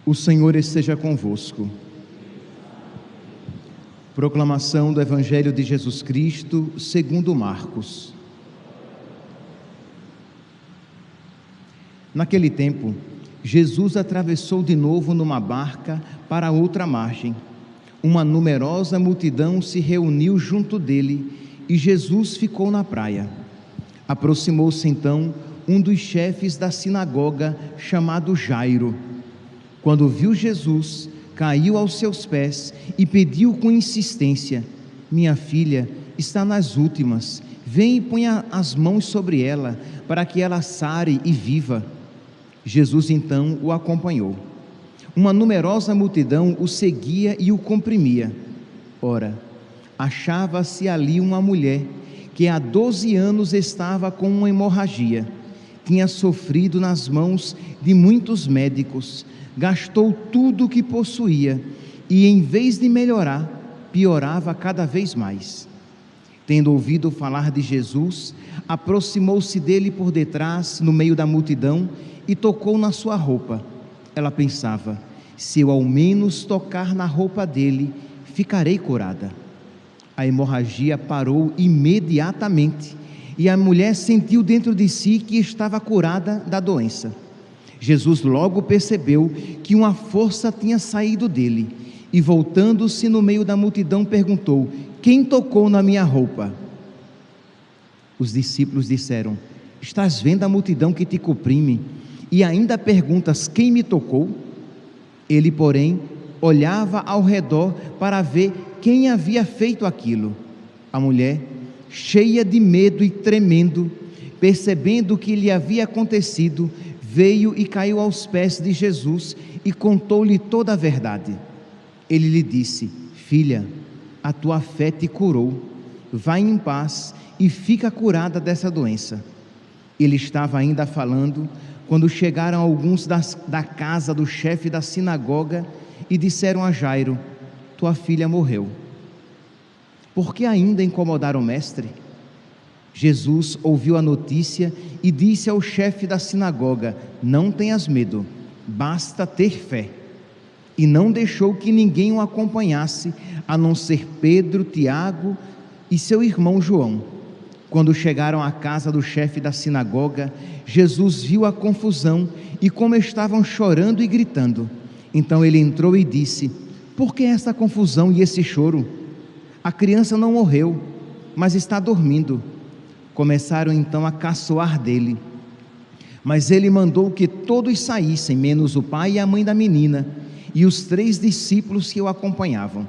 O Senhor esteja convosco. Proclamação do Evangelho de Jesus Cristo segundo Marcos. Naquele tempo, Jesus atravessou de novo numa barca para outra margem. Uma numerosa multidão se reuniu junto dele e Jesus ficou na praia. Aproximou-se então um dos chefes da sinagoga, chamado Jairo. Quando viu Jesus, caiu aos seus pés e pediu com insistência: minha filha está nas últimas, vem e ponha as mãos sobre ela, para que ela sare e viva. Jesus então o acompanhou. Uma numerosa multidão o seguia e o comprimia. Ora, achava-se ali uma mulher que há 12 anos estava com uma hemorragia. Tinha sofrido nas mãos de muitos médicos, gastou tudo o que possuía e, em vez de melhorar, piorava cada vez mais. Tendo ouvido falar de Jesus, aproximou-se dele por detrás, no meio da multidão, e tocou na sua roupa. Ela pensava: se eu ao menos tocar na roupa dele, ficarei curada. A hemorragia parou imediatamente e a mulher sentiu dentro de si que estava curada da doença. Jesus logo percebeu que uma força tinha saído dele e, voltando-se no meio da multidão, perguntou: quem tocou na minha roupa? Os discípulos disseram: estás vendo a multidão que te comprime e ainda perguntas quem me tocou? Ele, porém, olhava ao redor para ver quem havia feito aquilo. A mulher, cheia de medo e tremendo, percebendo o que lhe havia acontecido, veio e caiu aos pés de Jesus e contou-lhe toda a verdade. Ele lhe disse: filha, a tua fé te curou, vai em paz e fica curada dessa doença. Ele estava ainda falando quando chegaram alguns da casa do chefe da sinagoga e disseram a Jairo: tua filha morreu. Por que ainda incomodaram o mestre? Jesus ouviu a notícia e disse ao chefe da sinagoga: não tenhas medo, basta ter fé. E não deixou que ninguém o acompanhasse, a não ser Pedro, Tiago e seu irmão João. Quando chegaram à casa do chefe da sinagoga, Jesus viu a confusão e como estavam chorando e gritando. Então ele entrou e disse: por que essa confusão e esse choro? A criança não morreu, mas está dormindo. Começaram então a caçoar dele. Mas ele mandou que todos saíssem, menos o pai e a mãe da menina, e os 3 discípulos que o acompanhavam.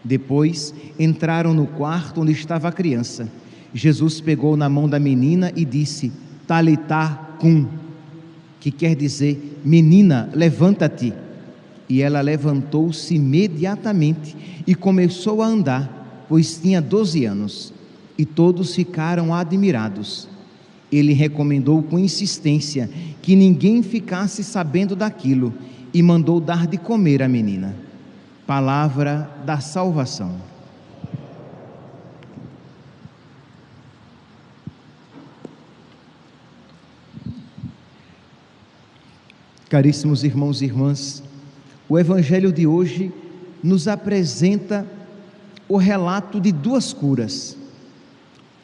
Depois entraram no quarto onde estava a criança. Jesus pegou na mão da menina e disse: Talitá cum, que quer dizer: menina, levanta-te. E ela levantou-se imediatamente e começou a andar, pois tinha 12 anos. E todos ficaram admirados. Ele recomendou com insistência que ninguém ficasse sabendo daquilo e mandou dar de comer à menina. Palavra da salvação. Caríssimos irmãos e irmãs, o Evangelho de hoje nos apresenta o relato de 2 curas.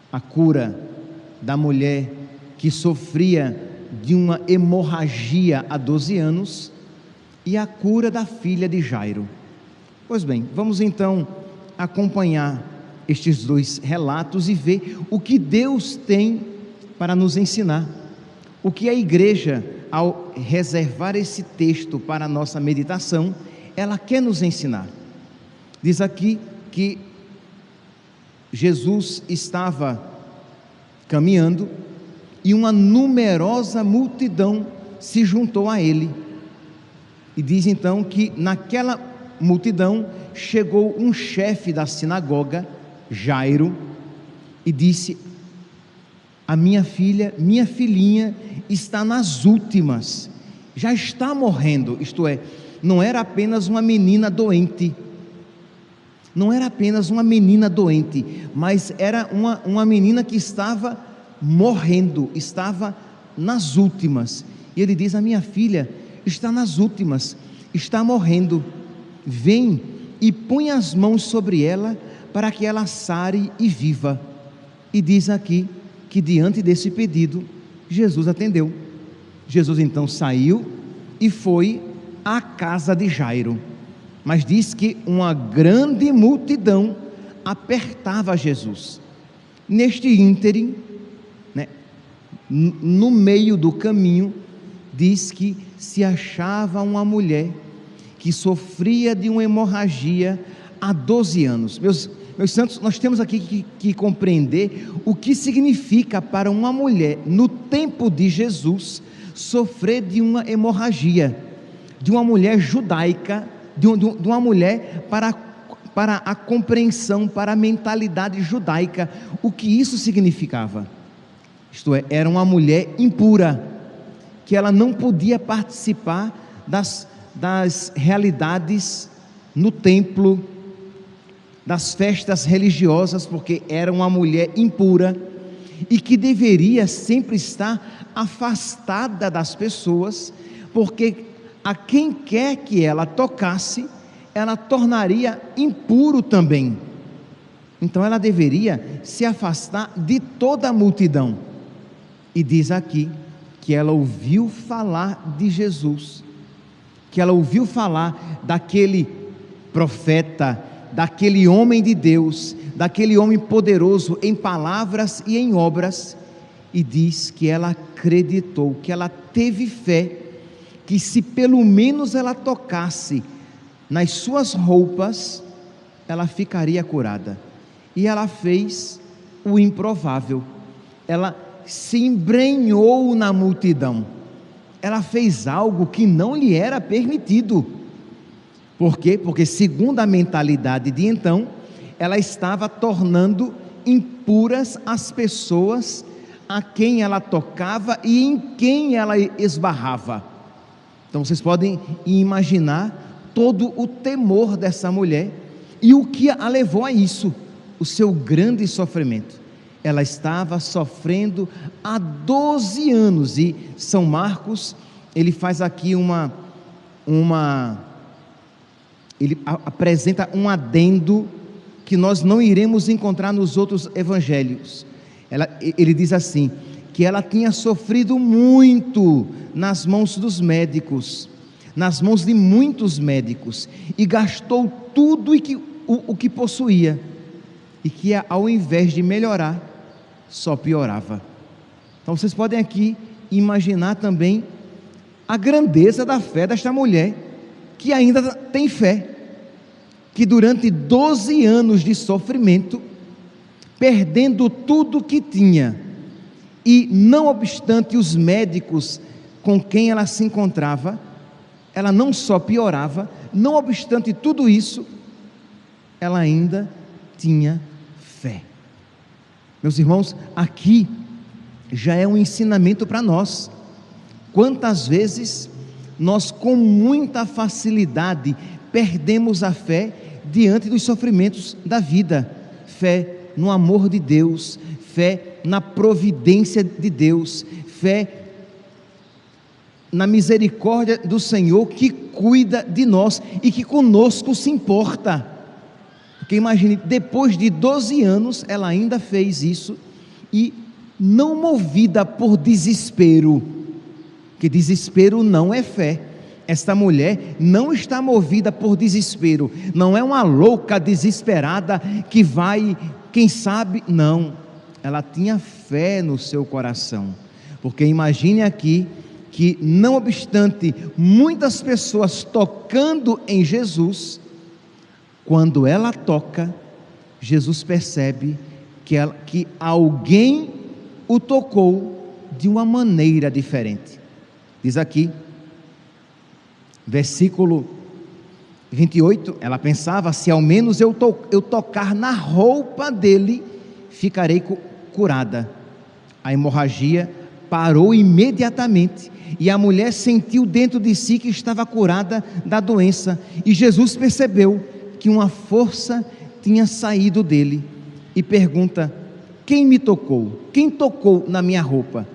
A cura da mulher que sofria de uma hemorragia há 12 anos e a cura da filha de Jairo. Pois bem, vamos então acompanhar estes 2 relatos e ver o que Deus tem para nos ensinar. O que a igreja, ao reservar esse texto para a nossa meditação, ela quer nos ensinar. Diz aqui que Jesus estava caminhando e uma numerosa multidão se juntou a ele. E diz então que naquela multidão chegou um chefe da sinagoga, Jairo, e disse: a minha filha, minha filhinha está nas últimas, já está morrendo. Isto é, não era apenas uma menina doente, mas era uma menina que estava morrendo, estava nas últimas. E ele diz: a minha filha está nas últimas, está morrendo. Vem e põe as mãos sobre ela, para que ela sare e viva. E diz aqui que diante desse pedido, Jesus atendeu. Jesus então saiu e foi à casa de Jairo. Mas diz que uma grande multidão apertava Jesus. Neste ínterim, no meio do caminho, diz que se achava uma mulher que sofria de uma hemorragia há 12 anos. Meus santos, nós temos aqui que compreender o que significa para uma mulher, no tempo de Jesus, sofrer de uma hemorragia, de uma mulher judaica, de uma mulher para a compreensão, para a mentalidade judaica, o que isso significava. Isto é, era uma mulher impura, que ela não podia participar das realidades no templo, das festas religiosas, porque era uma mulher impura, e que deveria sempre estar afastada das pessoas, porque a quem quer que ela tocasse, ela tornaria impuro também. Então ela deveria se afastar de toda a multidão. E diz aqui que ela ouviu falar de Jesus, que ela ouviu falar daquele profeta, daquele homem de Deus, daquele homem poderoso em palavras e em obras, e diz que ela acreditou, que ela teve fé, que se pelo menos ela tocasse nas suas roupas, ela ficaria curada. E ela fez o improvável, ela se embrenhou na multidão, ela fez algo que não lhe era permitido. Por quê? Porque segundo a mentalidade de então, ela estava tornando impuras as pessoas a quem ela tocava e em quem ela esbarrava. Então vocês podem imaginar todo o temor dessa mulher e o que a levou a isso, o seu grande sofrimento. Ela estava sofrendo há 12 anos, e São Marcos, ele faz aqui ele apresenta um adendo que nós não iremos encontrar nos outros evangelhos. Ele diz assim, que ela tinha sofrido muito nas mãos dos médicos, nas mãos de muitos médicos, e gastou tudo o que possuía, e que ao invés de melhorar, só piorava. Então vocês podem aqui imaginar também a grandeza da fé desta mulher, que ainda tem fé, que durante 12 anos de sofrimento, perdendo tudo que tinha, e não obstante os médicos com quem ela se encontrava, ela não só piorava, não obstante tudo isso, ela ainda tinha fé. Meus irmãos, aqui já é um ensinamento para nós. Quantas vezes nós com muita facilidade perdemos a fé diante dos sofrimentos da vida, fé no amor de Deus, fé na providência de Deus, fé na misericórdia do Senhor, que cuida de nós e que conosco se importa. Porque imagine, depois de 12 anos ela ainda fez isso, e não movida por desespero, que desespero não é fé. Esta mulher não está movida por desespero, não é uma louca desesperada que vai, quem sabe, não, ela tinha fé no seu coração, porque imagine aqui, que não obstante muitas pessoas tocando em Jesus, quando ela toca, Jesus percebe que alguém o tocou de uma maneira diferente. Diz aqui, versículo 28, ela pensava, se ao menos eu tocar na roupa dele, ficarei curada. A hemorragia parou imediatamente, e a mulher sentiu dentro de si que estava curada da doença, e Jesus percebeu que uma força tinha saído dele, e pergunta, quem me tocou? Quem tocou na minha roupa?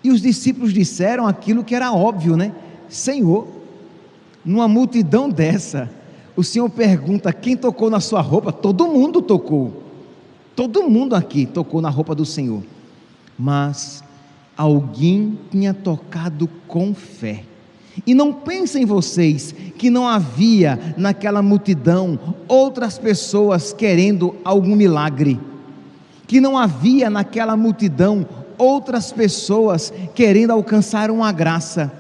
E os discípulos disseram aquilo que era óbvio, Senhor, Numa multidão dessa, o Senhor pergunta: quem tocou na sua roupa? Todo mundo tocou. Todo mundo aqui tocou na roupa do Senhor. Mas alguém tinha tocado com fé. E não pensem vocês que não havia naquela multidão outras pessoas querendo algum milagre, que não havia naquela multidão outras pessoas querendo alcançar uma graça,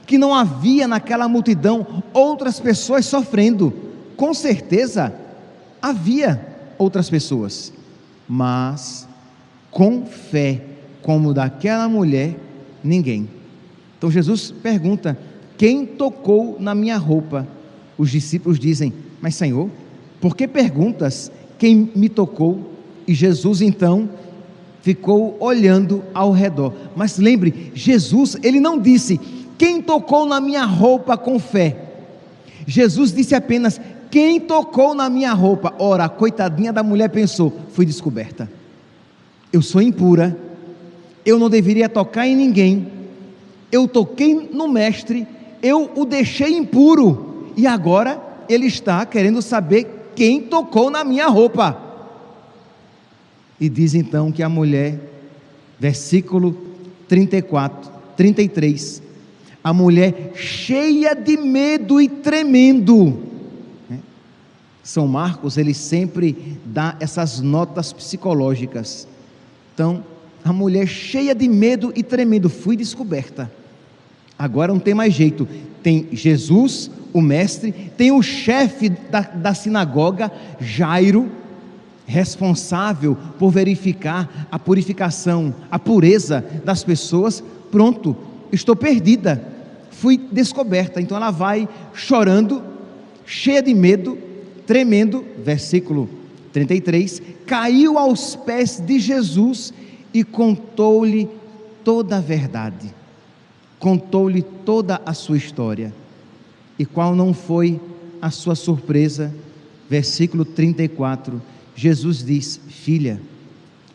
que não havia naquela multidão outras pessoas sofrendo. Com certeza havia outras pessoas, mas com fé como daquela mulher, ninguém. Então Jesus pergunta: quem tocou na minha roupa? Os discípulos dizem: mas Senhor, por que perguntas quem me tocou? E Jesus então ficou olhando ao redor. Mas lembre, Jesus, ele não disse: quem tocou na minha roupa com fé? Jesus disse apenas: quem tocou na minha roupa? Ora, a coitadinha da mulher pensou: fui descoberta, eu sou impura, eu não deveria tocar em ninguém, eu toquei no mestre, eu o deixei impuro, e agora ele está querendo saber quem tocou na minha roupa. E diz então que a mulher, versículo 33, a mulher cheia de medo e tremendo. São Marcos, ele sempre dá essas notas psicológicas. Então, a mulher cheia de medo e tremendo: fui descoberta, agora não tem mais jeito. Tem Jesus, o mestre, tem o chefe da sinagoga, Jairo, responsável por verificar a purificação, a pureza das pessoas. Pronto, estou perdida, fui descoberta. Então ela vai chorando, cheia de medo, tremendo. Versículo 33, caiu aos pés de Jesus e contou-lhe toda a verdade, contou-lhe toda a sua história. E qual não foi a sua surpresa? Versículo 34, Jesus diz: filha,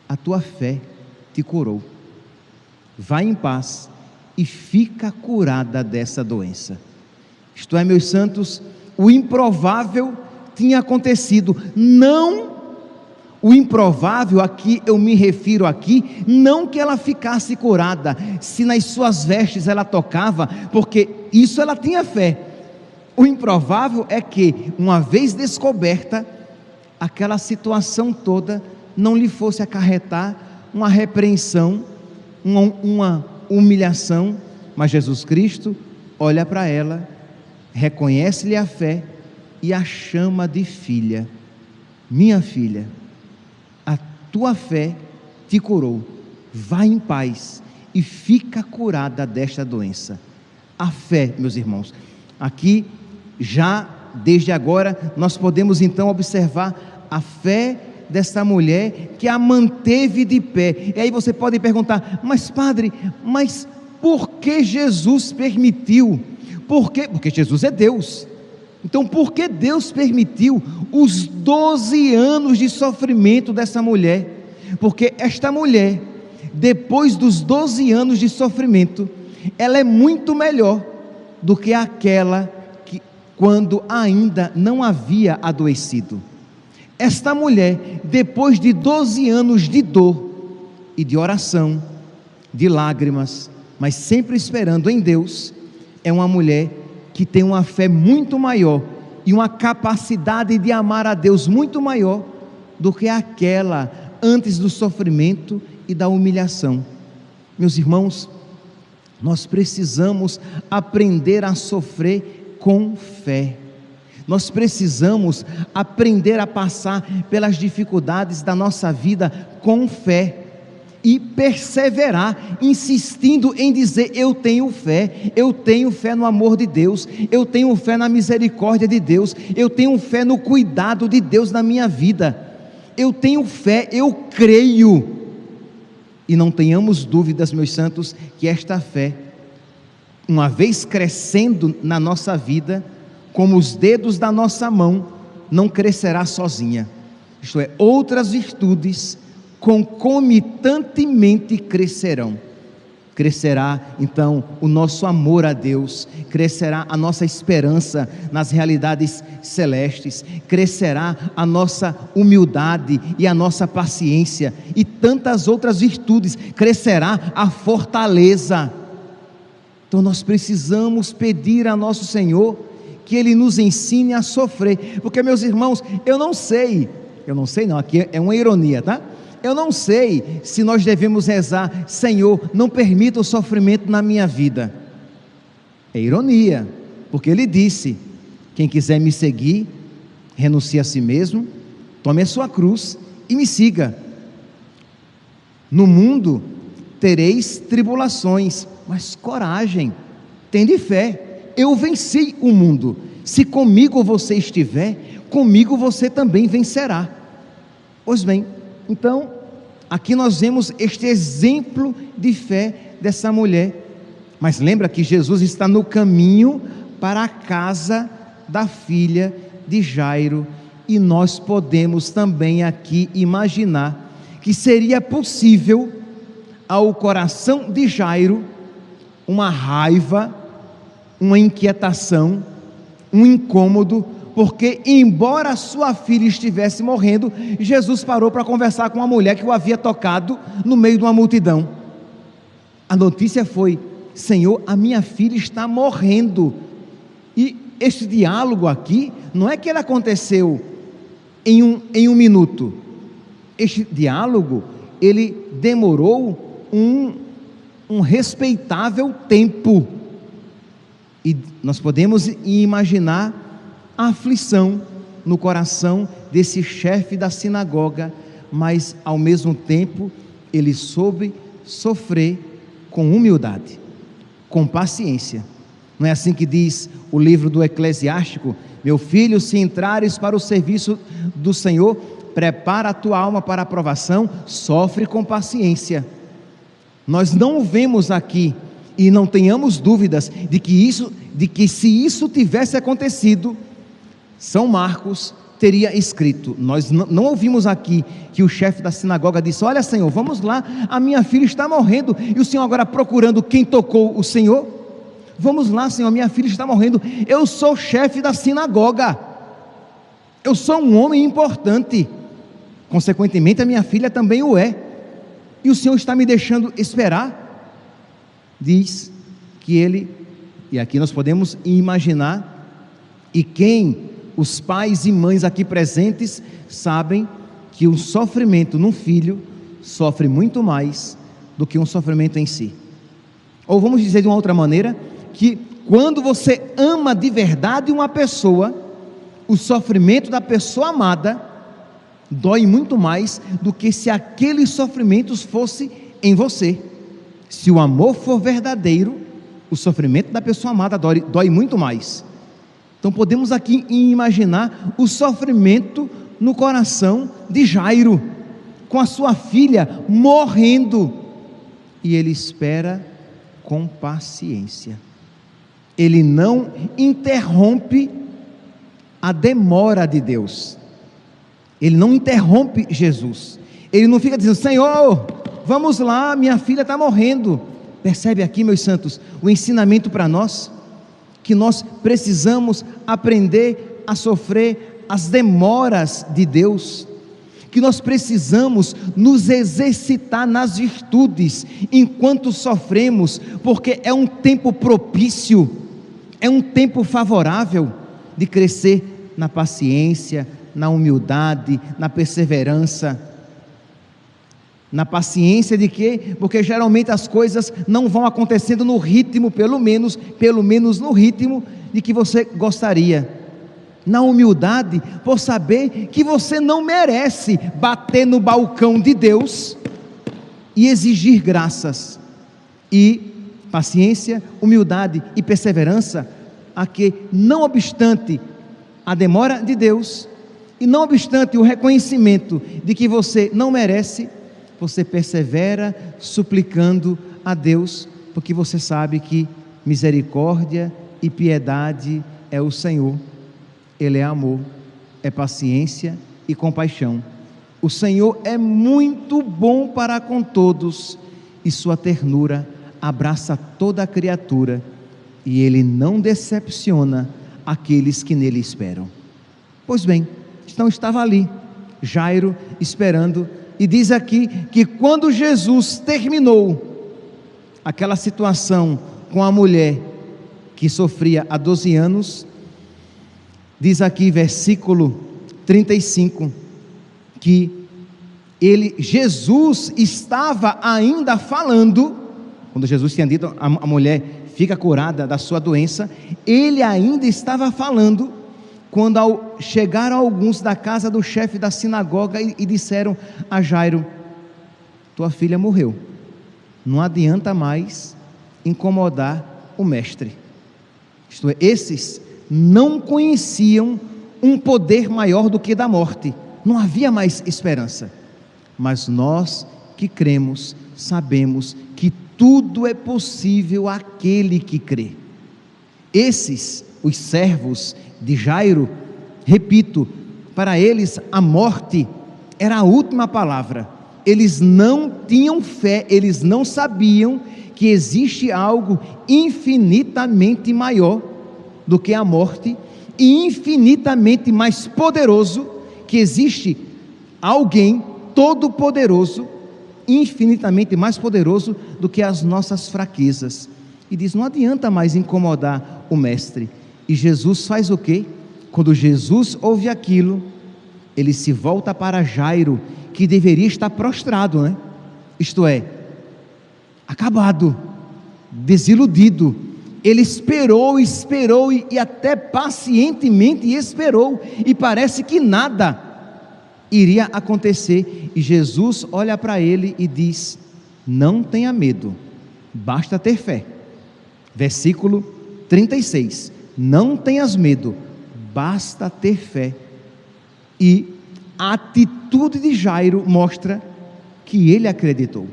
a tua fé te curou, vai em paz e fica curada dessa doença. Isto é, meus santos, o improvável tinha acontecido. Não, o improvável aqui, eu me refiro aqui, não que ela ficasse curada, se nas suas vestes ela tocava, porque isso ela tinha fé. O improvável é que, uma vez descoberta, aquela situação toda não lhe fosse acarretar uma repreensão, uma humilhação. Mas Jesus Cristo olha para ela, reconhece-lhe a fé e a chama de filha. Minha filha, a tua fé te curou, vai em paz e fica curada desta doença. A fé, meus irmãos, aqui já desde agora nós podemos então observar a fé desta mulher que a manteve de pé. E aí você pode perguntar: mas padre, mas por que Jesus permitiu? Por quê? Porque Jesus é Deus. Então por que Deus permitiu os 12 anos de sofrimento dessa mulher? Porque esta mulher, depois dos 12 anos de sofrimento, ela é muito melhor do que aquela que quando ainda não havia adoecido. Esta mulher, depois de 12 anos de dor e de oração, de lágrimas, mas sempre esperando em Deus, é uma mulher que tem uma fé muito maior e uma capacidade de amar a Deus muito maior do que aquela antes do sofrimento e da humilhação. Meus irmãos, nós precisamos aprender a sofrer com fé. Nós precisamos aprender a passar pelas dificuldades da nossa vida com fé e perseverar, insistindo em dizer: eu tenho fé no amor de Deus, eu tenho fé na misericórdia de Deus, eu tenho fé no cuidado de Deus na minha vida, eu tenho fé, eu creio. E não tenhamos dúvidas, meus santos, que esta fé, uma vez crescendo na nossa vida, como os dedos da nossa mão, não crescerá sozinha. Isto é, outras virtudes concomitantemente crescerão. Crescerá então o nosso amor a Deus, crescerá a nossa esperança nas realidades celestes, crescerá a nossa humildade e a nossa paciência e tantas outras virtudes, crescerá a fortaleza. Então nós precisamos pedir a nosso Senhor que Ele nos ensine a sofrer, porque, meus irmãos, eu não sei não, aqui é uma ironia, tá? Eu não sei se nós devemos rezar: Senhor, não permita o sofrimento na minha vida. É ironia, porque Ele disse: quem quiser me seguir, renuncie a si mesmo, tome a sua cruz e me siga. No mundo tereis tribulações, mas coragem, tende fé, eu venci o mundo. Se comigo você estiver, comigo você também vencerá. Pois bem, então, aqui nós vemos este exemplo de fé dessa mulher. Mas lembra que Jesus está no caminho para a casa da filha de Jairo, e nós podemos também aqui imaginar que seria possível ao coração de Jairo uma raiva, uma inquietação, um incômodo, porque embora sua filha estivesse morrendo, Jesus parou para conversar com uma mulher que o havia tocado no meio de uma multidão. A notícia foi: Senhor, a minha filha está morrendo. E este diálogo aqui, não é que ele aconteceu em um minuto. Este diálogo, ele demorou um respeitável tempo. E nós podemos imaginar a aflição no coração desse chefe da sinagoga, mas ao mesmo tempo ele soube sofrer com humildade, com paciência. Não é assim que diz o livro do Eclesiástico: meu filho, se entrares para o serviço do Senhor, prepara a tua alma para a provação, sofre com paciência. Nós não o vemos aqui, e não tenhamos dúvidas de que se isso tivesse acontecido, São Marcos teria escrito. Nós não ouvimos aqui que o chefe da sinagoga disse: olha, Senhor, vamos lá, a minha filha está morrendo, e o Senhor agora procurando quem tocou o Senhor. Vamos lá, Senhor, minha filha está morrendo, eu sou chefe da sinagoga, eu sou um homem importante, consequentemente a minha filha também o é, e o Senhor está me deixando esperar. Diz que ele, e aqui nós podemos imaginar, e quem os pais e mães aqui presentes sabem que o sofrimento num filho sofre muito mais do que um sofrimento em si. Ou vamos dizer de uma outra maneira, que quando você ama de verdade uma pessoa, o sofrimento da pessoa amada dói muito mais do que se aqueles sofrimentos fossem em você. Se o amor for verdadeiro, o sofrimento da pessoa amada dói muito mais. Então podemos aqui imaginar o sofrimento no coração de Jairo, com a sua filha morrendo, e ele espera com paciência. Ele não interrompe a demora de Deus, ele não interrompe Jesus, ele não fica dizendo: Senhor, vamos lá, minha filha está morrendo. Percebe aqui, meus santos, o ensinamento para nós? Que nós precisamos aprender a sofrer as demoras de Deus, que nós precisamos nos exercitar nas virtudes enquanto sofremos, porque é um tempo propício, é um tempo favorável de crescer na paciência, na humildade, na perseverança. Na paciência de quê? Porque geralmente as coisas não vão acontecendo no ritmo, pelo menos no ritmo de que você gostaria. Na humildade, por saber que você não merece bater no balcão de Deus e exigir graças. E paciência, humildade e perseverança, a que, não obstante a demora de Deus, e não obstante o reconhecimento de que você não merece, você persevera suplicando a Deus, porque você sabe que misericórdia e piedade é o Senhor. Ele é amor, é paciência e compaixão. O Senhor é muito bom para com todos, e sua ternura abraça toda a criatura e Ele não decepciona aqueles que nele esperam. Pois bem, então estava ali, Jairo esperando, e diz aqui que quando Jesus terminou aquela situação com a mulher que sofria há 12 anos, diz aqui versículo 35, que Jesus estava ainda falando, quando Jesus tinha dito a mulher, fica curada da sua doença, ele ainda estava falando, quando chegaram alguns da casa do chefe da sinagoga e disseram a Jairo: tua filha morreu, não adianta mais incomodar o mestre. Isto é, esses não conheciam um poder maior do que da morte, não havia mais esperança. Mas nós que cremos, sabemos que tudo é possível àquele que crê. Esses, os servos de Jairo, repito, para eles a morte era a última palavra. Eles não tinham fé, eles não sabiam que existe algo infinitamente maior do que a morte e infinitamente mais poderoso, que existe alguém todo-poderoso, infinitamente mais poderoso do que as nossas fraquezas. E diz: não adianta mais incomodar o mestre. E Jesus faz o quê? Quando Jesus ouve aquilo, ele se volta para Jairo, que deveria estar prostrado, né? Isto é, acabado, desiludido. Ele esperou e até pacientemente esperou, e parece que nada iria acontecer. E Jesus olha para ele e diz: não tenha medo, basta ter fé. Versículo 36, não tenhas medo, basta ter fé. E a atitude de Jairo mostra que ele acreditou.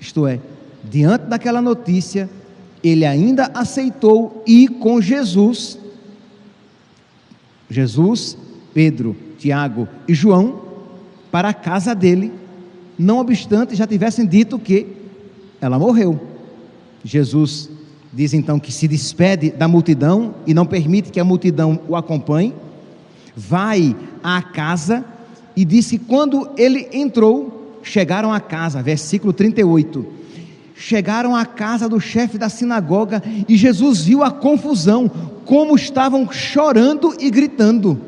Isto é, diante daquela notícia, ele ainda aceitou ir com Jesus, Pedro, Tiago e João, para a casa dele, não obstante já tivessem dito que ela morreu. Jesus diz então que se despede da multidão e não permite que a multidão o acompanhe, vai à casa, e diz que quando ele entrou, chegaram à casa, versículo 38, chegaram à casa do chefe da sinagoga, e Jesus viu a confusão, como estavam chorando e gritando.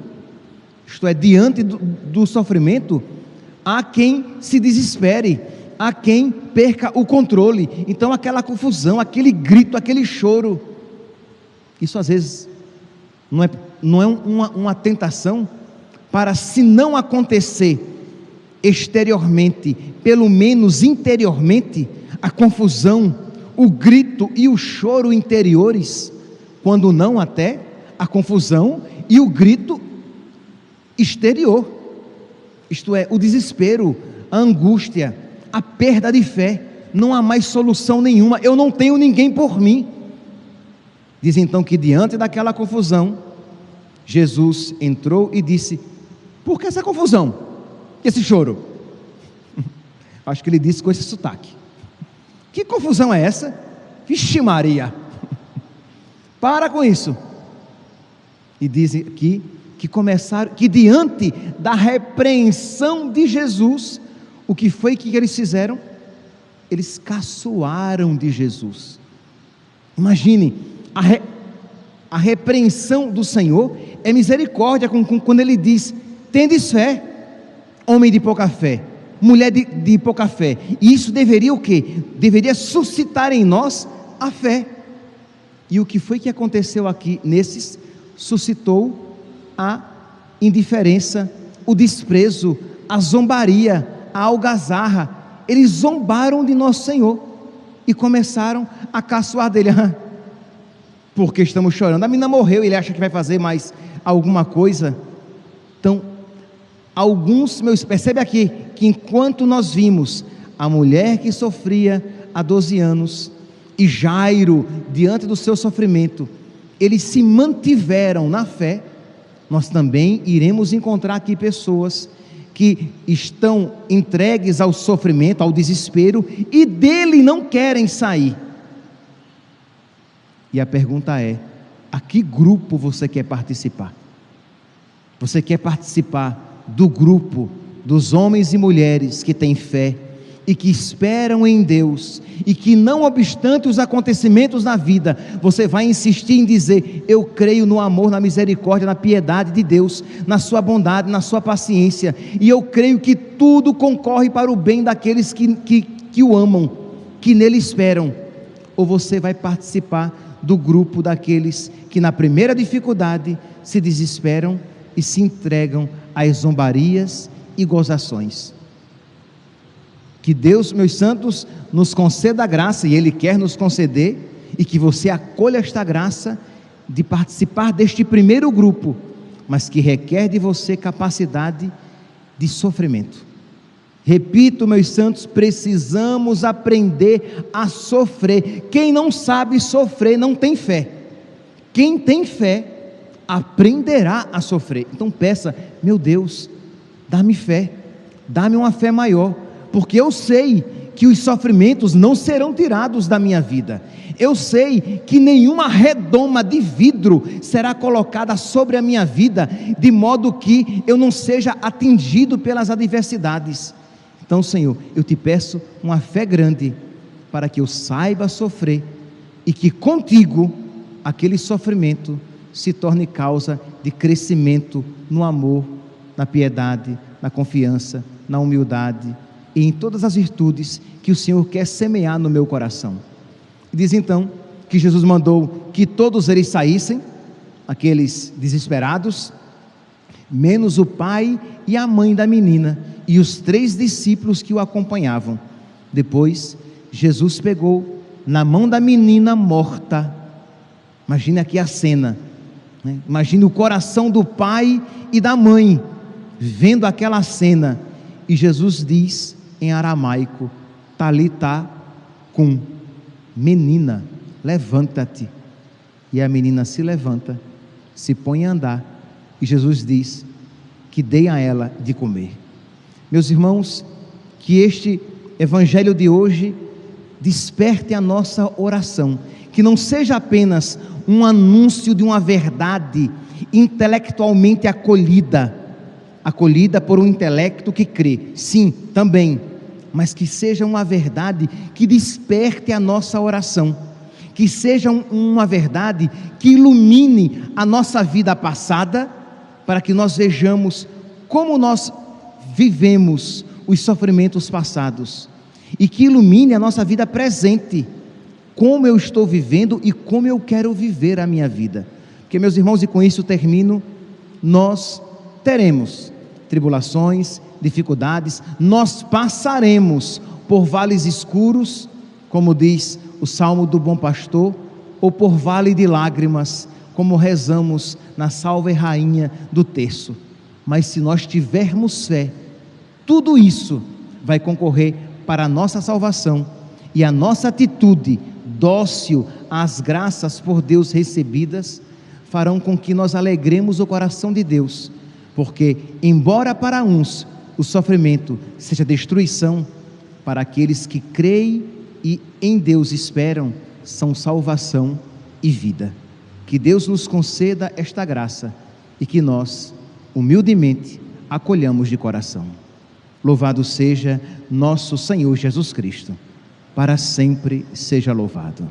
Isto é, diante do sofrimento, há quem se desespere, há quem perca o controle. Então aquela confusão, aquele grito, aquele choro, isso às vezes não é uma tentação para, se não acontecer exteriormente, pelo menos interiormente, a confusão, o grito e o choro interiores, quando não até a confusão e o grito exterior, isto é, o desespero, a angústia, a perda de fé. Não há mais solução nenhuma, eu não tenho ninguém por mim. Diz então que diante daquela confusão, Jesus entrou e disse: por que essa confusão? Esse choro? Acho que ele disse com esse sotaque: que confusão é essa? Vixe Maria, para com isso. E diz aqui que diante da repreensão de Jesus, o que foi que eles fizeram? Eles caçoaram de Jesus. Imagine, a repreensão do Senhor é misericórdia, quando ele diz: tendes fé, homem de pouca fé, mulher de pouca fé. E isso deveria o quê? Deveria suscitar em nós a fé. E o que foi que aconteceu aqui nesses? Suscitou a indiferença, o desprezo, a zombaria, a algazarra. Eles zombaram de nosso Senhor e começaram a caçoar dele. Porque estamos chorando, a menina morreu, ele acha que vai fazer mais alguma coisa. Então, percebe aqui, que enquanto nós vimos a mulher que sofria há 12 anos, e Jairo, diante do seu sofrimento, eles se mantiveram na fé, nós também iremos encontrar aqui pessoas que estão entregues ao sofrimento, ao desespero, e dele não querem sair. E a pergunta é: a que grupo você quer participar? Você quer participar do grupo dos homens e mulheres que têm fé e que esperam em Deus, e que, não obstante os acontecimentos na vida, você vai insistir em dizer: eu creio no amor, na misericórdia, na piedade de Deus, na sua bondade, na sua paciência, e eu creio que tudo concorre para o bem daqueles que o amam, que nele esperam? Ou você vai participar do grupo daqueles que, na primeira dificuldade, se desesperam e se entregam às zombarias e gozações? Que Deus, meus santos, nos conceda a graça, e Ele quer nos conceder, e que você acolha esta graça de participar deste primeiro grupo, mas que requer de você capacidade de sofrimento. Repito, meus santos, precisamos aprender a sofrer. Quem não sabe sofrer não tem fé. Quem tem fé aprenderá a sofrer. Então peça: meu Deus, dá-me fé, dá-me uma fé maior, porque eu sei que os sofrimentos não serão tirados da minha vida. Eu sei que nenhuma redoma de vidro será colocada sobre a minha vida, de modo que eu não seja atingido pelas adversidades. Então, Senhor, eu te peço uma fé grande, para que eu saiba sofrer, e que contigo aquele sofrimento se torne causa de crescimento no amor, na piedade, na confiança, na humildade e em todas as virtudes que o Senhor quer semear no meu coração. E diz então que Jesus mandou que todos eles saíssem, aqueles desesperados, menos o pai e a mãe da menina e os 3 discípulos que o acompanhavam. Depois, Jesus pegou na mão da menina morta. Imagine aqui a cena, né? Imagine o coração do pai e da mãe vendo aquela cena, e Jesus diz em aramaico: Talitá cum, menina, levanta-te. E a menina se levanta, se põe a andar, e Jesus diz que dei a ela de comer. Meus irmãos, que este evangelho de hoje desperte a nossa oração, que não seja apenas um anúncio de uma verdade intelectualmente acolhida por um intelecto que crê, sim, também, mas que seja uma verdade que desperte a nossa oração, que seja uma verdade que ilumine a nossa vida passada, para que nós vejamos como nós vivemos os sofrimentos passados, e que ilumine a nossa vida presente, como eu estou vivendo e como eu quero viver a minha vida. Porque, meus irmãos, e com isso termino, nós teremos tribulações, dificuldades, nós passaremos por vales escuros, como diz o Salmo do Bom Pastor, ou por vale de lágrimas, como rezamos na Salve Rainha do terço. Mas se nós tivermos fé, tudo isso vai concorrer para a nossa salvação, e a nossa atitude dócil às graças por Deus recebidas farão com que nós alegremos o coração de Deus, porque embora para uns o sofrimento seja destruição, para aqueles que creem e em Deus esperam, são salvação e vida. Que Deus nos conceda esta graça e que nós, humildemente, acolhamos de coração. Louvado seja nosso Senhor Jesus Cristo, para sempre seja louvado.